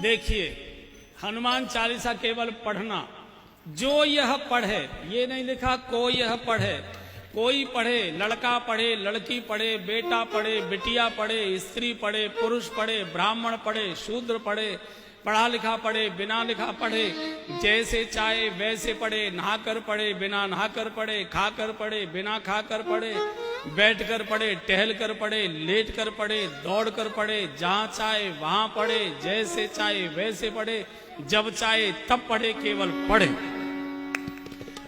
देखिए, हनुमान चालीसा केवल पढ़ना, जो यह पढ़े, ये नहीं लिखा कोई यह पढ़े, कोई पढ़े, लड़का पढ़े, लड़की पढ़े, बेटा पढ़े, बिटिया पढ़े, स्त्री पढ़े, पुरुष पढ़े, ब्राह्मण पढ़े, शूद्र पढ़े, पढ़ा लिखा पढ़े, बिना लिखा पढ़े, जैसे चाहे वैसे पढ़े, नहाकर पढ़े, बिना नहाकर पढ़े, खाकर पढ़े, बिना खाकर पढ़े, बैठकर पढ़े, टहल कर पढ़े, लेट कर पढ़े, दौड़ कर पढ़े, जहां चाहे वहां पढ़े, जैसे चाहे वैसे पढ़े, जब चाहे तब पढ़े, केवल पढ़े।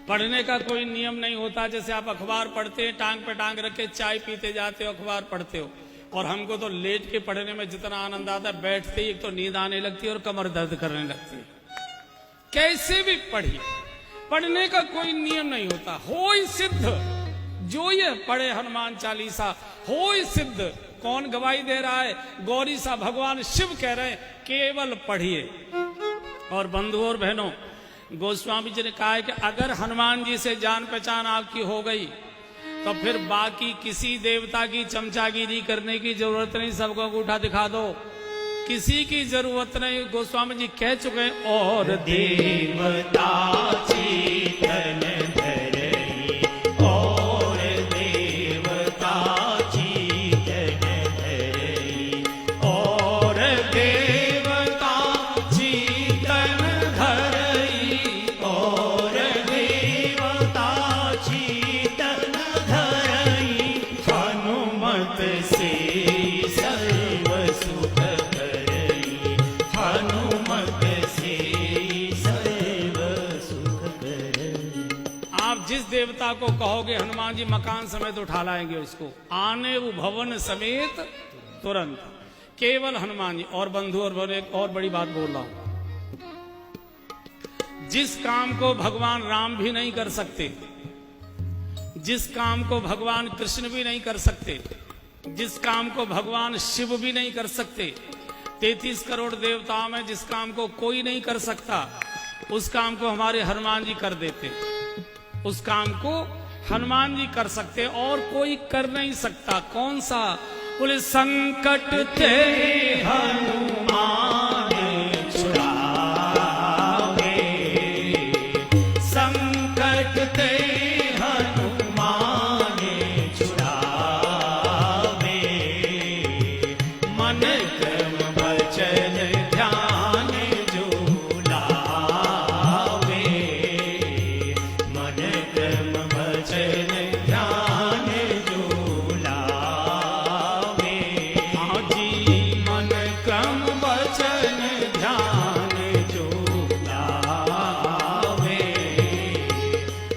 पढ़ने का कोई नियम नहीं होता। जैसे आप अखबार पढ़ते हैं, टांग पे टांग रखे चाय पीते जाते हो, अखबार पढ़ते हो, और हमको तो लेट के पढ़ने में जितना आनंद आता है, बैठते ही एक तो नींद आने लगती है और कमर दर्द करने लगती है। कैसे भी पढ़िए, पढ़ने का कोई नियम नहीं होता। होय सिद्ध, जो ये पढ़े हनुमान चालीसा होय सिद्ध। कौन गवाही दे रहा है? गौरी सा भगवान शिव कह रहे हैं, केवल पढ़िए। और बंधुओं और बहनों, गोस्वामी जी ने कहा है कि अगर हनुमान जी से जान पहचान आपकी हो गई तो फिर बाकी किसी देवता की चमचागिरी करने की जरूरत नहीं, सबको अंगूठा दिखा दो, किसी की जरूरत नहीं। गोस्वामी जी कह चुके हैं, और देवता चेतन धरई, और देवता चेतन धरई, और देवता चेतन धरई, और देवता चेतन धरई, हनुमत से सर्व सुख करई, हनुमत से सर्व सुख करई। आप जिस देवता को कहोगे हनुमान जी मकान समेत उठा लाएंगे उसको, आने वो भवन समेत तुरंत, केवल हनुमान जी। और बंधु और बहनों, एक और बड़ी बात बोल रहा हूं, जिस काम को भगवान राम भी नहीं कर सकते, जिस काम को भगवान कृष्ण भी नहीं कर सकते, जिस काम को भगवान शिव भी नहीं कर सकते, 33 करोड़ देवताओं में जिस काम को कोई नहीं कर सकता, उस काम को हमारे हनुमान जी कर देते। उस काम को हनुमान जी कर सकते और कोई कर नहीं सकता। कौन सा? बोले, संकट ते हनुमान छुड़ावे, संकट ते हनुमान छुड़ावे, मन क्रम वचन ध्यान जो लावे, मन क्रम वचन ध्यान जो लावे, हाँ जी, मन क्रम वचन ध्यान जो लावे,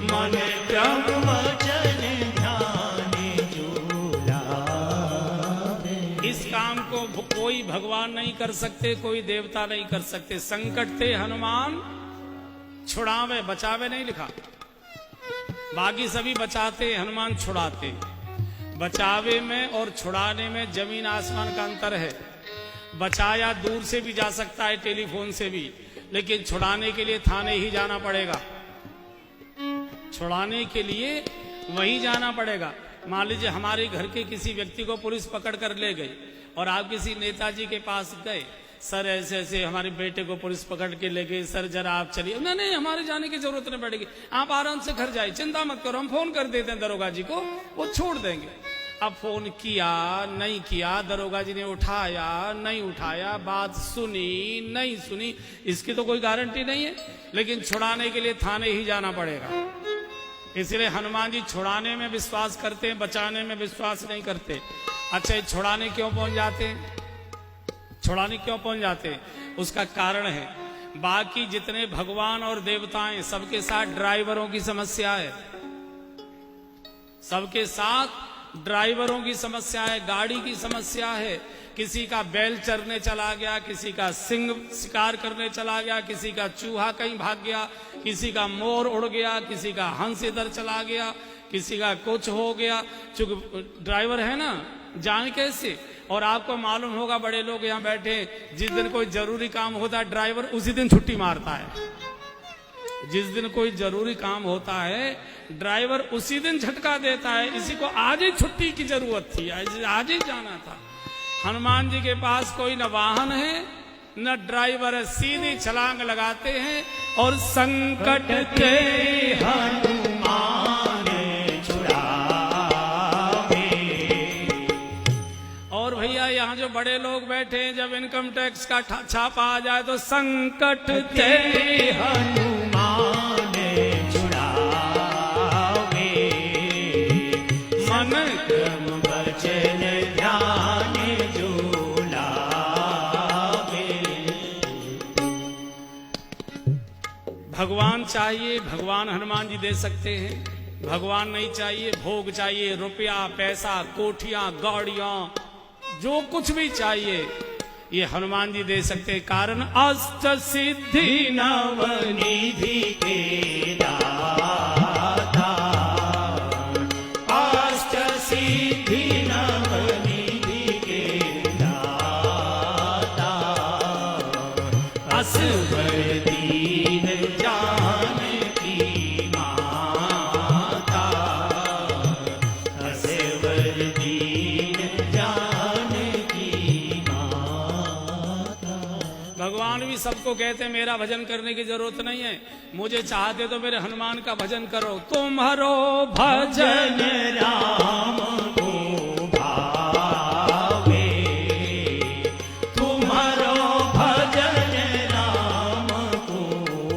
मन क्रम वचन ध्यान जो लावे। इस काम को कोई भगवान नहीं कर सकते, कोई देवता नहीं कर सकते। संकट थे हनुमान छुड़ावे, बचावे नहीं लिखा। बाकी सभी बचाते, हनुमान छुड़ाते। बचावे में और छुड़ाने में जमीन आसमान का अंतर है। बचाया दूर से भी जा सकता है, टेलीफोन से भी, लेकिन छुड़ाने के लिए थाने ही जाना पड़ेगा। छुड़ाने के लिए वहीं जाना पड़ेगा। मान लीजिए हमारे घर के किसी व्यक्ति को पुलिस पकड़ कर ले गई और आप किसी नेताजी के पास गए, सर ऐसे ऐसे हमारे बेटे को पुलिस पकड़ के ले गई, सर जरा आप चलिए। नहीं नहीं, हमारे जाने की जरूरत नहीं पड़ेगी, आप आराम से घर जाइए, चिंता मत करो, हम फोन कर देते हैं दरोगा जी को, वो छोड़ देंगे। अब फोन किया नहीं किया, दरोगा जी ने उठाया नहीं उठाया, बात सुनी नहीं सुनी, इसकी तो कोई गारंटी नहीं है। लेकिन छुड़ाने के लिए थाने ही जाना पड़ेगा। इसलिए हनुमान जी छुड़ाने में विश्वास करते हैं, बचाने में विश्वास नहीं करते। अच्छा, ये छुड़ाने क्यों पहुंच जाते हैं? छुड़ाने क्यों पहुंच जाते हैं? उसका कारण है, बाकी जितने भगवान और देवताएं सबके साथ ड्राइवरों की समस्या है। सबके साथ ड्राइवरों की समस्या है, गाड़ी की समस्या है। किसी का बैल चरने चला गया, किसी का सिंह शिकार करने चला गया, किसी का चूहा कहीं भाग गया, किसी का मोर उड़ गया, किसी का हंस इधर चला गया, किसी का कुछ हो गया। चूंकि ड्राइवर है ना, जाए कैसे? और आपको मालूम होगा, बड़े लोग यहाँ बैठे, जिस दिन कोई जरूरी काम होता है ड्राइवर उसी दिन छुट्टी मारता है। जिस दिन कोई जरूरी काम होता है ड्राइवर उसी दिन झटका देता है, इसी को आज ही छुट्टी की जरूरत थी, आज ही जाना था। हनुमान जी के पास कोई न वाहन है न ड्राइवर है, सीधी छलांग लगाते हैं और संकट के हनुमान छुड़ावे। और भैया यहाँ जो बड़े लोग बैठे हैं, जब इनकम टैक्स का छापा आ जाए तो संकट ते हनुमान छुड़ावे। मन क्रम वचन ध्यान जो लावे। भगवान चाहिए, भगवान हनुमान जी दे सकते हैं। भगवान नहीं चाहिए, भोग चाहिए, रुपया पैसा कोठियां गाड़ियां जो कुछ भी चाहिए ये हनुमान जी दे सकते हैं। कारण अष्ट सिद्धि नवनिधि के दाता। अष्ट सिद्धि नवनिधि के दाता। असवर दीन जानकी माता। असवर दीन जानकी माता। भगवान भी सबको कहते हैं मेरा भजन करने की जरूरत नहीं है, मुझे चाहते तो मेरे हनुमान का भजन करो। तुम्हारो भजन भजन राम को भावे। तुम्हारो भजन राम को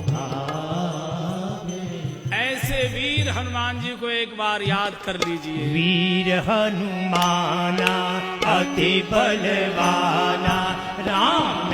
भावे। ऐसे वीर हनुमान जी को एक बार याद कर लीजिए। वीर हनुमाना अति बलवाना राम